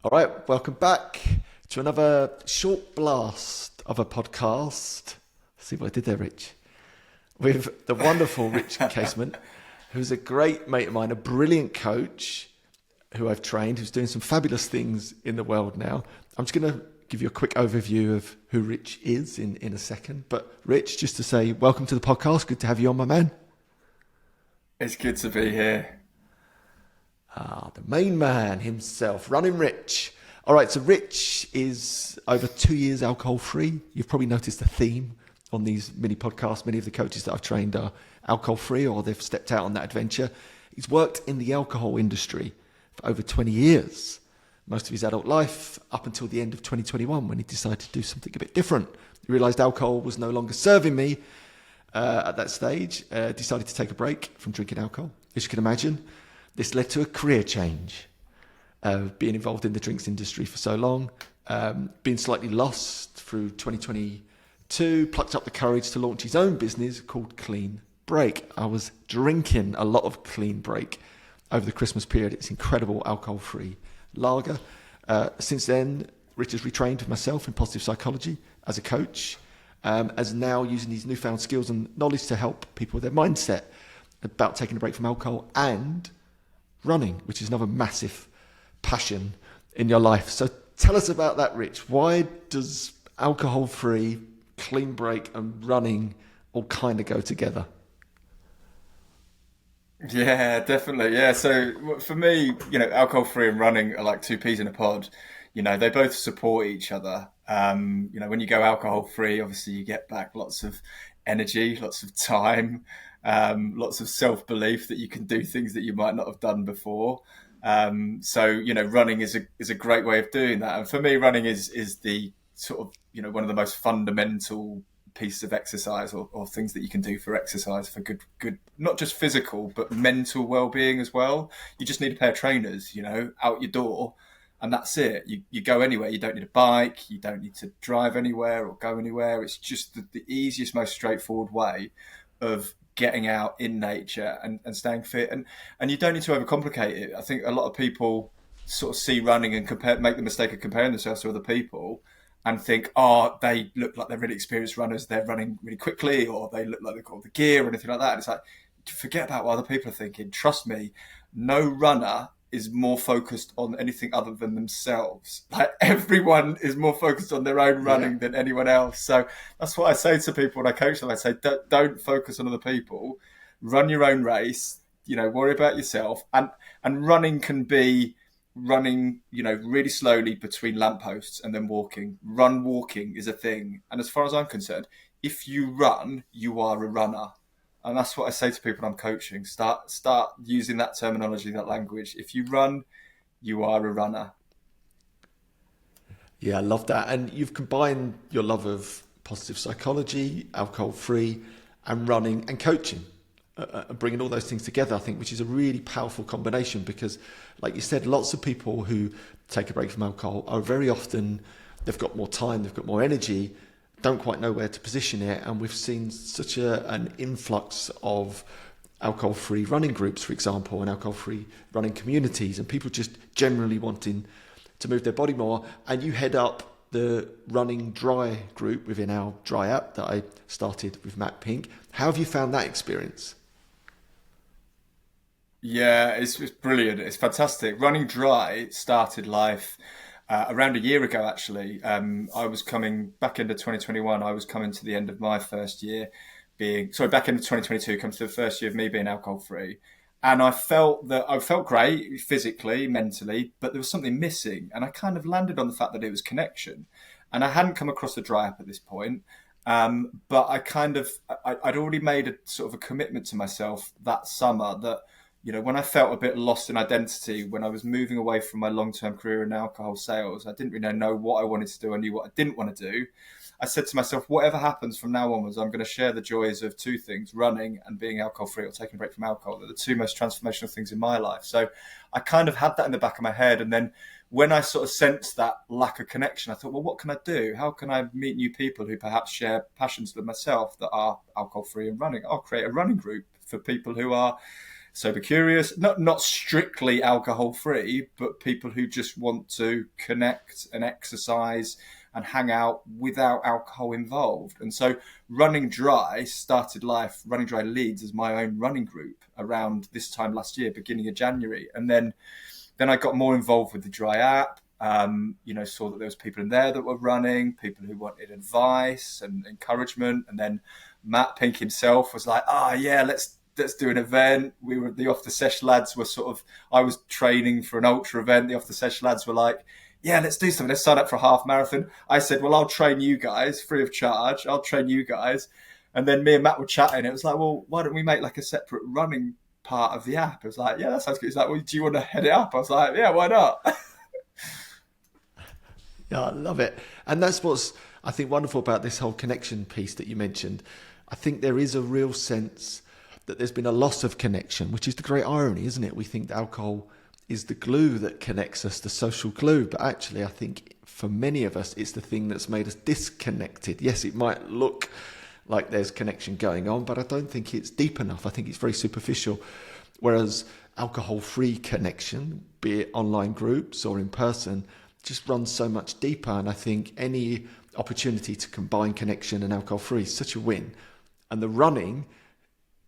All right, welcome back to another short blast of a podcast. See what I did there, Rich? With the wonderful Rich Casement, who's a great mate of mine, a brilliant coach who I've trained, who's doing some fabulous things in the world now. I'm just going to give you a quick overview of who Rich is in a second. But Rich, just to say, welcome to the podcast. Good to have you on, my man. It's good to be here. The main man himself, running Rich. All right, so Rich is over 2 years alcohol free. You've probably noticed a theme on these mini podcasts. Many of the coaches that I've trained are alcohol free or they've stepped out on that adventure. He's worked in the alcohol industry for over 20 years, most of his adult life up until the end of 2021 when he decided to do something a bit different. He realized alcohol was no longer serving me at that stage, decided to take a break from drinking alcohol. As you can imagine, this led to a career change. Being involved in the drinks industry for so long, being slightly lost through 2022, plucked up the courage to launch his own business called Clean Break. I was drinking a lot of Clean Break over the Christmas period. It's incredible alcohol-free lager. Since then, Rich has retrained with myself in positive psychology as a coach, as now using his newfound skills and knowledge to help people with their mindset about taking a break from alcohol and running, which is another massive passion in your life. So tell us about that, Rich. Why does alcohol-free, clean break and running all kind of go together? Yeah, definitely. Yeah. So for me, alcohol free and running are like two peas in a pod. They both support each other. When you go alcohol free, obviously you get back lots of energy, lots of time, lots of self belief that you can do things that you might not have done before. Running is a great way of doing that. And for me, running is the sort of one of the most fundamental pieces of exercise or things that you can do for exercise for good not just physical but mental well-being as well. You just need a pair of trainers, out your door, and that's it. You go anywhere. You don't need a bike, you don't need to drive anywhere or go anywhere. It's just the easiest, most straightforward way of getting out in nature and staying fit, and you don't need to overcomplicate it. I think a lot of people sort of see running and make the mistake of comparing themselves to other people and think, oh, they look like they're really experienced runners, they're running really quickly, or they look like they've got all the gear or anything like that. And it's like, forget about what other people are thinking. Trust me, no runner is more focused on anything other than themselves. Like, everyone is more focused on their own Yeah. running than anyone else. So that's what I say to people when I coach them. I say, don't focus on other people. Run your own race. Worry about yourself. And running can be running, really slowly between lampposts and then walking. Walking is a thing. And as far as I'm concerned, if you run, you are a runner. And that's what I say to people I'm coaching. Start using that terminology, that language. If you run, you are a runner. Yeah, I love that. And you've combined your love of positive psychology, alcohol free, and running and coaching, bringing all those things together, I think, which is a really powerful combination because, like you said, lots of people who take a break from alcohol are very often, they've got more time, they've got more energy, don't quite know where to position it. And we've seen such an influx of alcohol free running groups, for example, and alcohol free running communities, and people just generally wanting to move their body more. And you head up the running dry group within our dry app that I started with Matt Pink. How have you found that experience? Yeah, it's brilliant. It's fantastic. Running Dry started life around a year ago, actually. I was coming back into 2021. I was coming to the end of my first year back into 2022, comes to the first year of me being alcohol free. And I felt great physically, mentally, but there was something missing. And I kind of landed on the fact that it was connection. And I hadn't come across the dry app at this point. But I'd already made a sort of a commitment to myself that summer that, when I felt a bit lost in identity, when I was moving away from my long-term career in alcohol sales, I didn't really know what I wanted to do. I knew what I didn't want to do. I said to myself, whatever happens from now onwards, I'm going to share the joys of two things: running and being alcohol free, or taking a break from alcohol. They're the two most transformational things in my life. So I kind of had that in the back of my head. And then when I sort of sensed that lack of connection, I thought, well, what can I do? How can I meet new people who perhaps share passions with myself that are alcohol free and running? I'll create a running group for people who are sober curious, not strictly alcohol free, but people who just want to connect and exercise and hang out without alcohol involved. And so Running Dry started life, Running Dry Leeds, as my own running group around this time last year, beginning of January. And then I got more involved with the Dry app. Saw that there was people in there that were running, people who wanted advice and encouragement. And then Matt Pink himself was like, let's do an event. We were, the Off the Sesh lads were I was training for an ultra event. The Off the Sesh lads were like, yeah, let's do something. Let's sign up for a half marathon. I said, well, I'll train you guys free of charge. I'll train you guys. And then me and Matt were chatting. It was like, well, why don't we make like a separate running part of the app? It was like, yeah, that sounds good. He's like, well, do you want to head it up? I was like, yeah, why not? Yeah, I love it. And that's what's, I think, wonderful about this whole connection piece that you mentioned. I think there is a real sense that there's been a loss of connection, which is the great irony, isn't it? We think that alcohol is the glue that connects us, the social glue. But actually, I think for many of us, it's the thing that's made us disconnected. Yes, it might look like there's connection going on, but I don't think it's deep enough. I think it's very superficial. Whereas alcohol-free connection, be it online groups or in person, just runs so much deeper. And I think any opportunity to combine connection and alcohol-free is such a win. And the running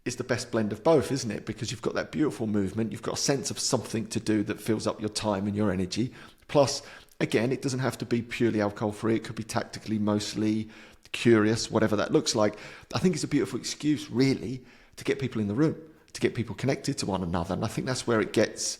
is the best blend of both, isn't it? Because you've got that beautiful movement, you've got a sense of something to do that fills up your time and your energy. Plus, again, it doesn't have to be purely alcohol-free. It could be tactically, mostly curious, whatever that looks like. I think it's a beautiful excuse, really, to get people in the room, to get people connected to one another. And I think that's where it gets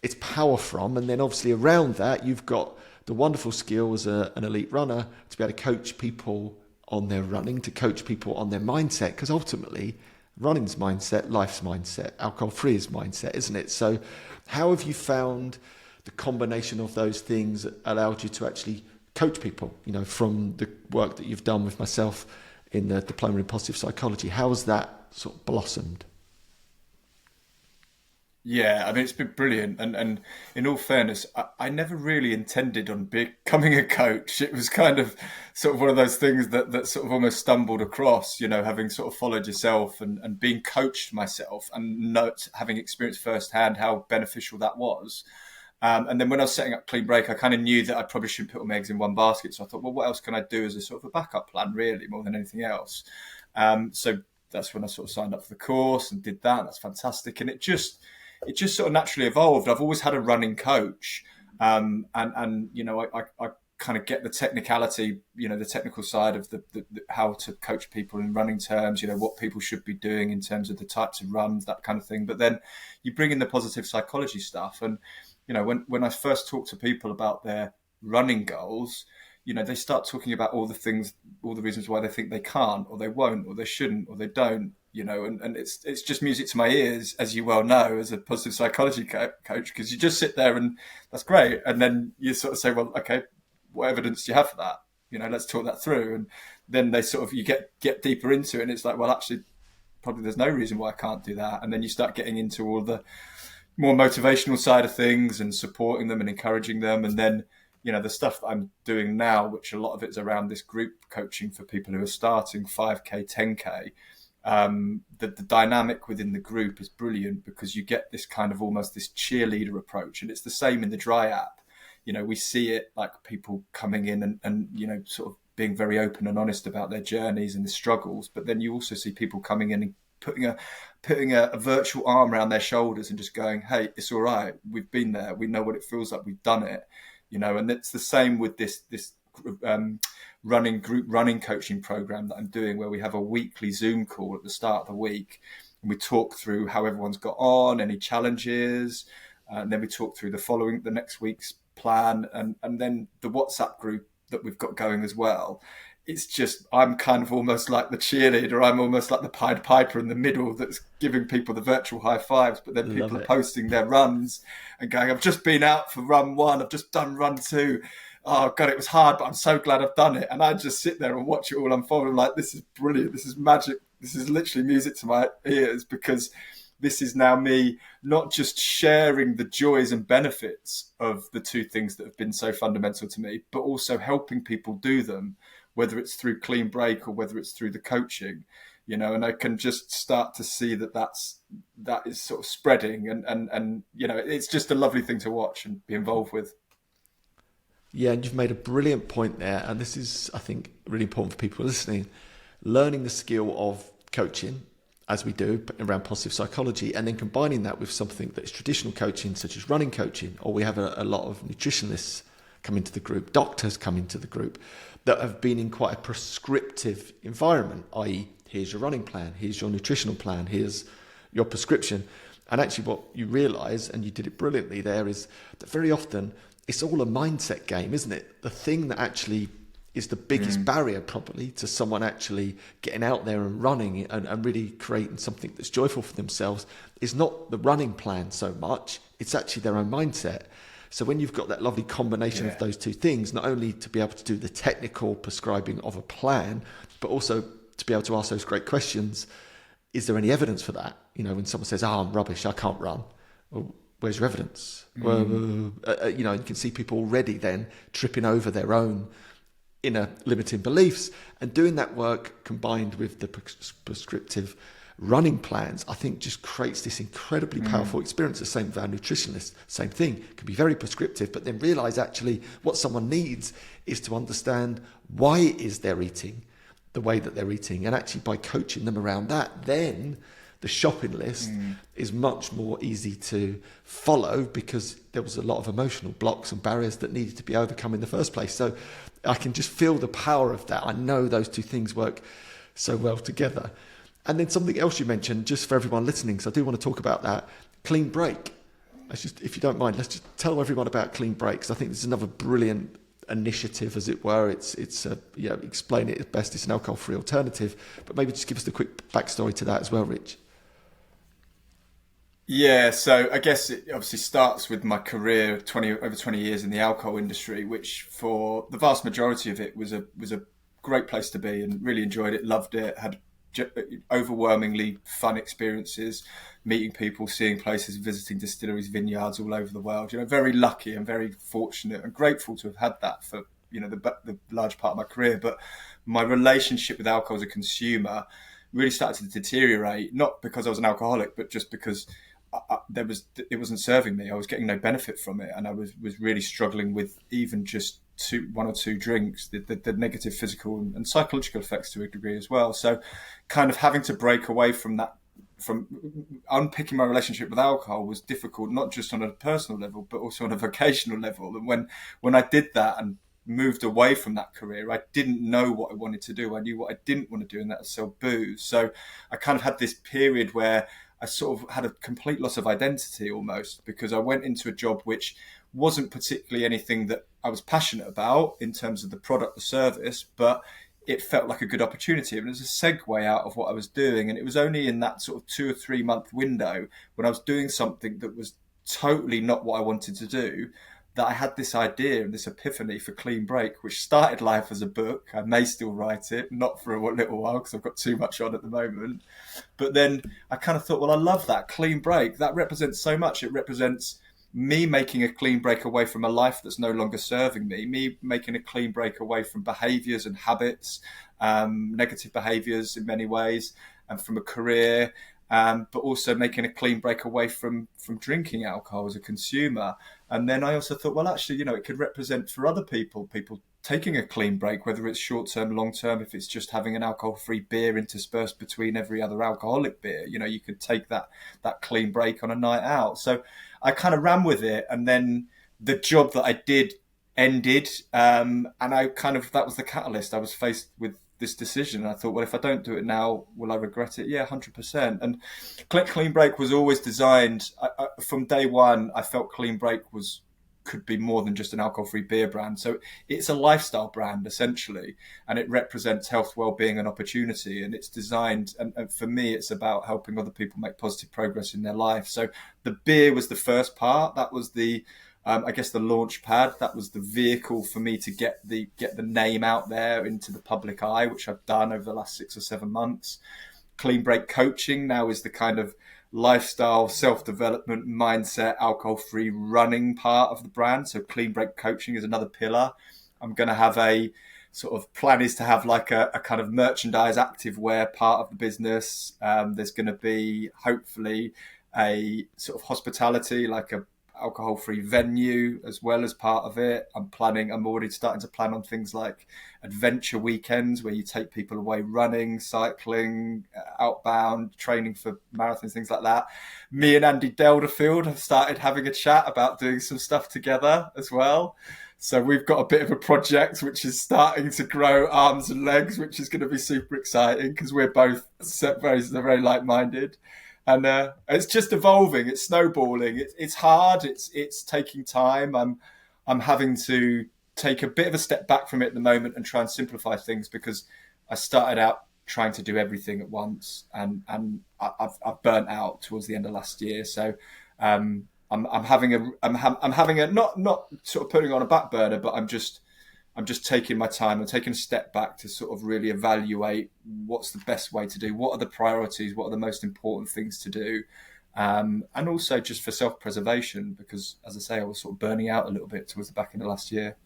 its power from. And then obviously around that, you've got the wonderful skill as an elite runner to be able to coach people on their running, to coach people on their mindset, because ultimately running's mindset, life's mindset, alcohol-free is mindset, isn't it? So how have you found the combination of those things allowed you to actually coach people, from the work that you've done with myself in the diploma in positive psychology? How has that sort of blossomed? Yeah, I mean, it's been brilliant. And in all fairness, I never really intended on becoming a coach. It was kind of sort of one of those things that sort of almost stumbled across, having sort of followed yourself and being coached myself and having experienced firsthand how beneficial that was. And then when I was setting up Clean Break, I kind of knew that I probably shouldn't put all my eggs in one basket. So I thought, well, what else can I do as a sort of a backup plan, really, more than anything else? So that's when I sort of signed up for the course and did that. That's fantastic. And it just sort of naturally evolved. I've always had a running coach, and I kind of get the technicality, the technical side of the how to coach people in running terms, what people should be doing in terms of the types of runs, that kind of thing. But then you bring in the positive psychology stuff, and when I first talk to people about their running goals, they start talking about all the reasons why they think they can't, or they won't, or they shouldn't, or they don't. And it's just music to my ears, as you well know, as a positive psychology coach, because you just sit there and that's great. And then you sort of say, well, okay, what evidence do you have for that? Let's talk that through. And then they sort of, you get deeper into it, and it's like, well, actually, probably there's no reason why I can't do that. And then you start getting into all the more motivational side of things and supporting them and encouraging them. And then, the stuff that I'm doing now, which a lot of it's around this group coaching for people who are starting 5K, 10K. The dynamic within the group is brilliant, because you get this kind of almost this cheerleader approach. And it's the same in the Dry app. We see it like people coming in and sort of being very open and honest about their journeys and the struggles. But then you also see people coming in and putting a virtual arm around their shoulders and just going, hey, it's all right. We've been there. We know what it feels like. We've done it. And it's the same with this group running coaching program that I'm doing, where we have a weekly Zoom call at the start of the week, and we talk through how everyone's got on, any challenges, and then we talk through the next week's plan, and then the WhatsApp group that we've got going as well. It's just, I'm kind of almost like the cheerleader. I'm almost like the Pied Piper in the middle that's giving people the virtual high fives, but then people are posting their runs and going, I've just been out for run 1, I've just done run 2. Oh God, it was hard, but I'm so glad I've done it. And I just sit there and watch it all unfold. I'm like, this is brilliant. This is magic. This is literally music to my ears, because this is now me not just sharing the joys and benefits of the two things that have been so fundamental to me, but also helping people do them, whether it's through Clean Break or whether it's through the coaching. and I can just start to see that is sort of spreading, and it's just a lovely thing to watch and be involved with. Yeah, and you've made a brilliant point there, and this is, I think, really important for people listening. Learning the skill of coaching, as we do around positive psychology, and then combining that with something that is traditional coaching, such as running coaching, or we have a lot of nutritionists come into the group, doctors come into the group, that have been in quite a prescriptive environment, i.e., here's your running plan, here's your nutritional plan, here's your prescription. And actually what you realise, and you did it brilliantly there, is that very often it's all a mindset game, isn't it? The thing that actually is the biggest barrier probably to someone actually getting out there and running and really creating something that's joyful for themselves is not the running plan so much, it's actually their own mindset. So when you've got that lovely combination of those two things, not only to be able to do the technical prescribing of a plan, but also to be able to ask those great questions, is there any evidence for that? When someone says, I'm rubbish, I can't run. Well, where's your evidence? Well, you can see people already then tripping over their own inner limiting beliefs, and doing that work combined with the prescriptive running plans, I think just creates this incredibly powerful experience. The same with our nutritionists, same thing, can be very prescriptive, but then realize actually what someone needs is to understand why it is they're eating the way that they're eating, and actually by coaching them around that, then the shopping list is much more easy to follow, because there was a lot of emotional blocks and barriers that needed to be overcome in the first place. So I can just feel the power of that. I know those two things work so well together. And then something else you mentioned, just for everyone listening, because I do want to talk about that, clean break. If you don't mind, let's just tell everyone about clean breaks. I think this is another brilliant initiative, as it were. It's explain it as best. It's an alcohol-free alternative, but maybe just give us the quick backstory to that as well, Rich. Yeah, so I guess it obviously starts with my career, over 20 years in the alcohol industry, which for the vast majority of it was a great place to be, and really enjoyed it, loved it, had overwhelmingly fun experiences, meeting people, seeing places, visiting distilleries, vineyards all over the world. Very lucky and very fortunate and grateful to have had that for the large part of my career. But my relationship with alcohol as a consumer really started to deteriorate, not because I was an alcoholic, but just because it wasn't serving me. I was getting no benefit from it, and I was really struggling with even just one or two drinks, the negative physical and psychological effects to a degree as well. So kind of having to break away from that, from unpicking my relationship with alcohol, was difficult, not just on a personal level, but also on a vocational level. And when I did that and moved away from that career, I didn't know what I wanted to do. I knew what I didn't want to do, and that was sell booze. So I kind of had this period where I sort of had a complete loss of identity almost, because I went into a job which wasn't particularly anything that I was passionate about in terms of the product, the service, but it felt like a good opportunity. And it was a segue out of what I was doing. And it was only in that sort of 2 or 3 month window when I was doing something that was totally not what I wanted to do, that I had this idea and this epiphany for Clean Break, which started life as a book. I may still write it, not for a little while because I've got too much on at the moment. But then I kind of thought, well, I love that Clean Break. That represents so much. It represents me making a clean break away from a life that's no longer serving me making a clean break away from behaviours and habits, negative behaviours in many ways, and from a career, but also making a clean break away from drinking alcohol as a consumer. And then I also thought, well, actually, it could represent for other people taking a clean break, whether it's short-term, long-term, if it's just having an alcohol-free beer interspersed between every other alcoholic beer. You could take that clean break on a night out. So I kind of ran with it. And then the job that I did ended. And that was the catalyst. I was faced with this decision. And I thought, well, if I don't do it now, will I regret it? Yeah, 100%. And Clean Break was always designed, from day one, I felt Clean Break could be more than just an alcohol-free beer brand. So it's a lifestyle brand, essentially, and it represents health, well-being and opportunity. And it's designed, and for me, it's about helping other people make positive progress in their life. So the beer was the first part. That was the launch pad. That was the vehicle for me to get the name out there into the public eye, which I've done over the last 6 or 7 months. Clean Break Coaching now is the kind of lifestyle, self-development, mindset, alcohol-free running part of the brand. So Clean Break Coaching is another pillar. I'm going to have a sort of plan is to have like a kind of merchandise active wear part of the business. There's going to be hopefully a sort of hospitality, like a alcohol-free venue as well as part of it. I'm already starting to plan on things like adventure weekends where you take people away running, cycling, outbound, training for marathons, things like that. Me and Andy Delderfield have started having a chat about doing some stuff together as well. So we've got a bit of a project which is starting to grow arms and legs, which is going to be super exciting because we're both very like-minded. And it's just evolving. It's snowballing. It's hard. It's taking time. I'm having to take a bit of a step back from it at the moment and try and simplify things because I started out trying to do everything at once, and I've burnt out towards the end of last year. So I'm having a not sort of putting on a back burner, but I'm just taking my time. I'm taking a step back to sort of really evaluate what's the best way to do, what are the priorities, what are the most important things to do, and also just for self-preservation, because, as I say, I was sort of burning out a little bit towards the back end of last year.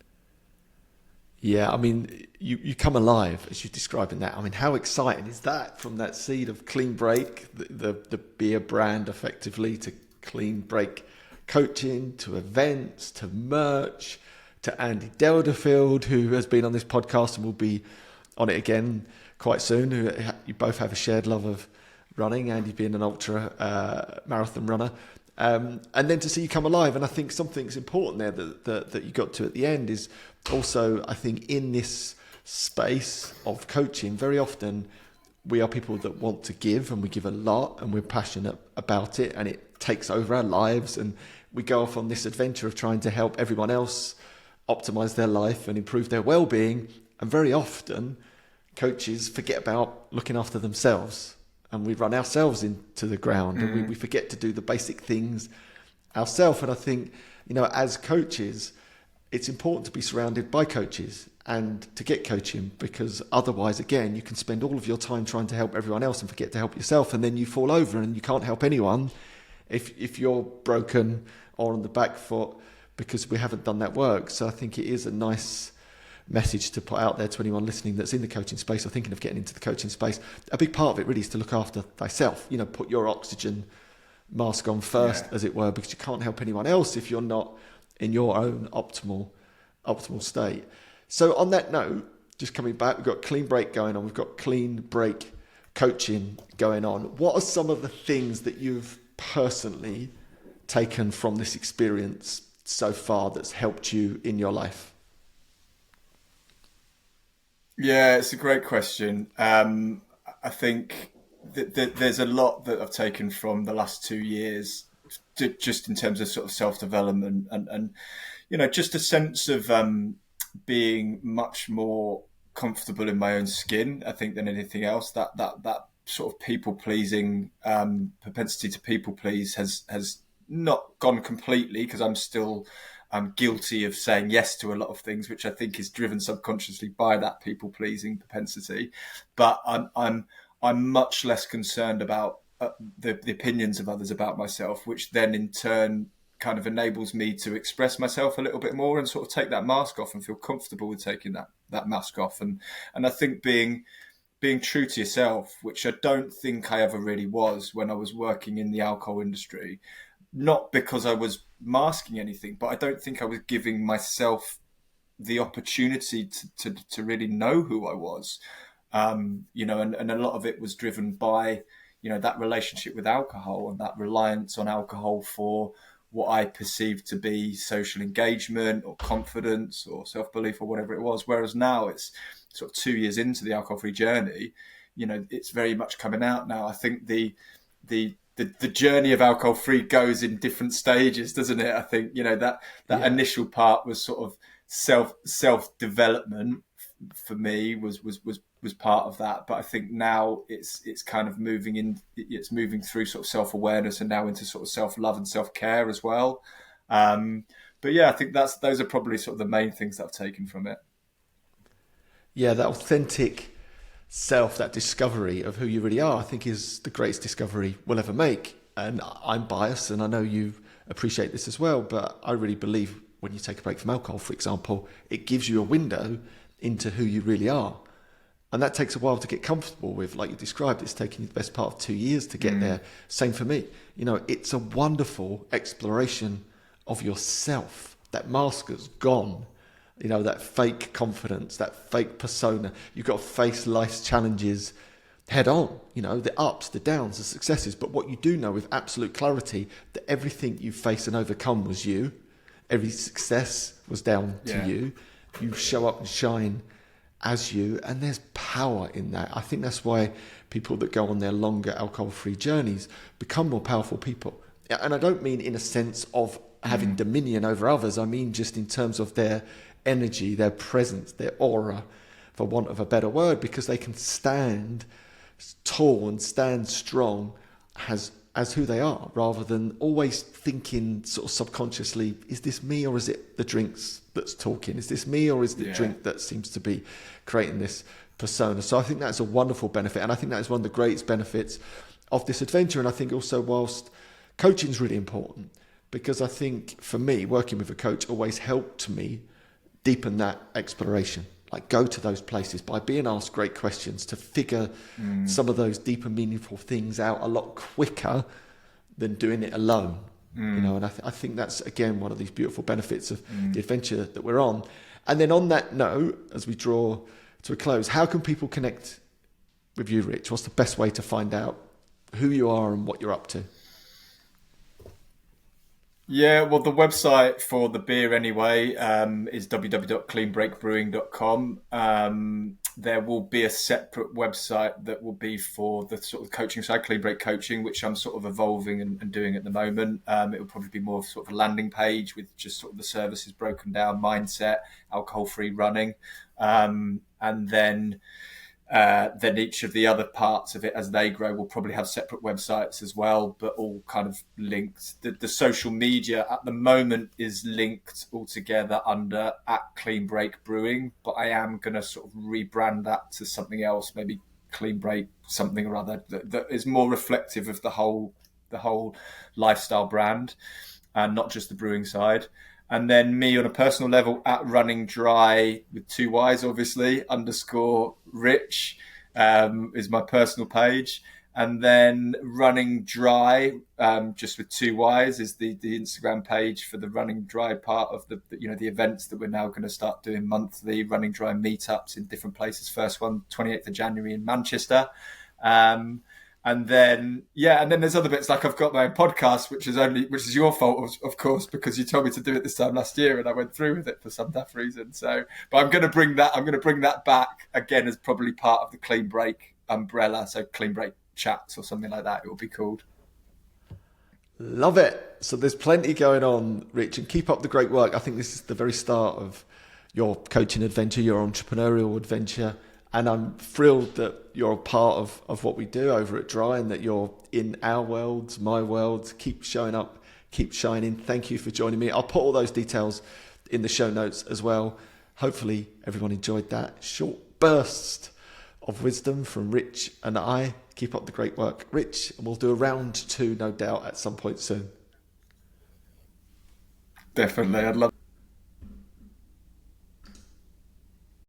Yeah, I mean, you come alive as you're describing that. I mean, how exciting is that, from that seed of Clean Break, the beer brand effectively, to Clean Break coaching, to events, to merch, to Andy Delderfield, who has been on this podcast and will be on it again quite soon. You both have a shared love of running, Andy being an ultra marathon runner. And then to see you come alive. And I think something's important there that you got to at the end is also, I think, in this space of coaching, very often we are people that want to give, and we give a lot, and we're passionate about it, and it takes over our lives, and we go off on this adventure of trying to help everyone else optimize their life and improve their well-being. And very often coaches forget about looking after themselves, and we run ourselves into the ground, and we forget to do the basic things ourselves. And I think, as coaches, it's important to be surrounded by coaches and to get coaching, because otherwise, again, you can spend all of your time trying to help everyone else and forget to help yourself, and then you fall over and you can't help anyone if you're broken or on the back foot, because we haven't done that work. So I think it is a nice message to put out there to anyone listening that's in the coaching space or thinking of getting into the coaching space. A big part of it really is to look after thyself. Put your oxygen mask on first, as it were, because you can't help anyone else if you're not in your own optimal state. So on that note, just coming back, we've got Clean Break going on. We've got Clean Break coaching going on. What are some of the things that you've personally taken from this experience so far that's helped you in your life? Yeah, it's a great question. I think that there's a lot that I've taken from the last 2 years, just in terms of sort of self-development and just a sense of being much more comfortable in my own skin, I think, than anything else. That sort of people-pleasing propensity to people-please has not gone completely, because I'm still guilty of saying yes to a lot of things, which I think is driven subconsciously by that people-pleasing propensity. But I'm much less concerned about the opinions of others about myself, which then in turn kind of enables me to express myself a little bit more and sort of take that mask off and feel comfortable with taking that mask off. And I think being true to yourself, which I don't think I ever really was when I was working in the alcohol industry, not because I was masking anything, but I don't think I was giving myself the opportunity to really know who I was. And a lot of it was driven by, that relationship with alcohol and that reliance on alcohol for what I perceived to be social engagement or confidence or self-belief or whatever it was. Whereas now it's sort of 2 years into the alcohol-free journey, it's very much coming out now. I think the journey of alcohol-free goes in different stages, doesn't it? I think, that initial part was sort of self-development for me was part of that. But I think now it's kind of moving through sort of self-awareness and now into sort of self-love and self-care as well. But yeah, I think those are probably sort of the main things that I've taken from it. Yeah, that authentic self, that discovery of who you really are, I think is the greatest discovery we'll ever make. And I'm biased, and I know you appreciate this as well, but I really believe when you take a break from alcohol, for example, it gives you a window into who you really are. And that takes a while to get comfortable with. Like you described, it's taken you the best part of 2 years to get there. Same for me. You know, it's a wonderful exploration of yourself. That mask has gone. You know, that fake confidence, that fake persona. You've got to face life's challenges head on. You know, the ups, the downs, the successes. But what you do know with absolute clarity, that everything you face and overcome was you. Every success was down to you. You show up and shine as you, and there's power in that. I think that's why people that go on their longer alcohol-free journeys become more powerful people. And I don't mean in a sense of having dominion over others. I mean just in terms of their energy, their presence, their aura, for want of a better word, because they can stand tall and stand strong as who they are, rather than always thinking sort of subconsciously, is this me or is it the drinks that's talking? Is this me or is the drink that seems to be creating this persona? So I think that's a wonderful benefit, and I think that is one of the greatest benefits of this adventure. And I think also, whilst coaching is really important, because I think for me, working with a coach always helped me deepen that exploration. Like, go to those places by being asked great questions to figure some of those deeper, meaningful things out a lot quicker than doing it alone. You know, and I think that's, again, one of these beautiful benefits of the adventure that we're on. And then on that note, as we draw to a close, how can people connect with you, Rich? What's the best way to find out who you are and what you're up to? Yeah, well, the website for the beer anyway is www.cleanbreakbrewing.com. There will be a separate website that will be for the sort of coaching side, Clean Break Coaching, which I'm sort of evolving and doing at the moment. It will probably be more of sort of a landing page with just sort of the services broken down, mindset, alcohol-free running, and then each of the other parts of it, as they grow, will probably have separate websites as well, but all kind of linked. The social media at the moment is linked all together under @Clean Break Brewing, but I am going to sort of rebrand that to something else, maybe Clean Break something or other that is more reflective of the whole lifestyle brand, and not just the brewing side. And then me on a personal level @Running Dry with 2 Y's, obviously, _Rich is my personal page. And then Running Dry, just with 2 Y's, is the Instagram page for the Running Dry part of the events that we're now going to start doing monthly Running Dry meetups in different places. First one, 28th of January in Manchester. And then there's other bits, like I've got my own podcast, which is your fault, of course, because you told me to do it this time last year and I went through with it for some daft reason. So, but I'm going to bring that back again as probably part of the Clean Break umbrella. So Clean Break Chats or something like that, it will be called. Love it. So there's plenty going on, Rich, and keep up the great work. I think this is the very start of your coaching adventure, your entrepreneurial adventure. And I'm thrilled that you're a part of what we do over at Dry, and that you're in our worlds, my world. Keep showing up, keep shining. Thank you for joining me. I'll put all those details in the show notes as well. Hopefully everyone enjoyed that short burst of wisdom from Rich and I. Keep up the great work, Rich, and we'll do a round 2, no doubt, at some point soon. Definitely. I'd love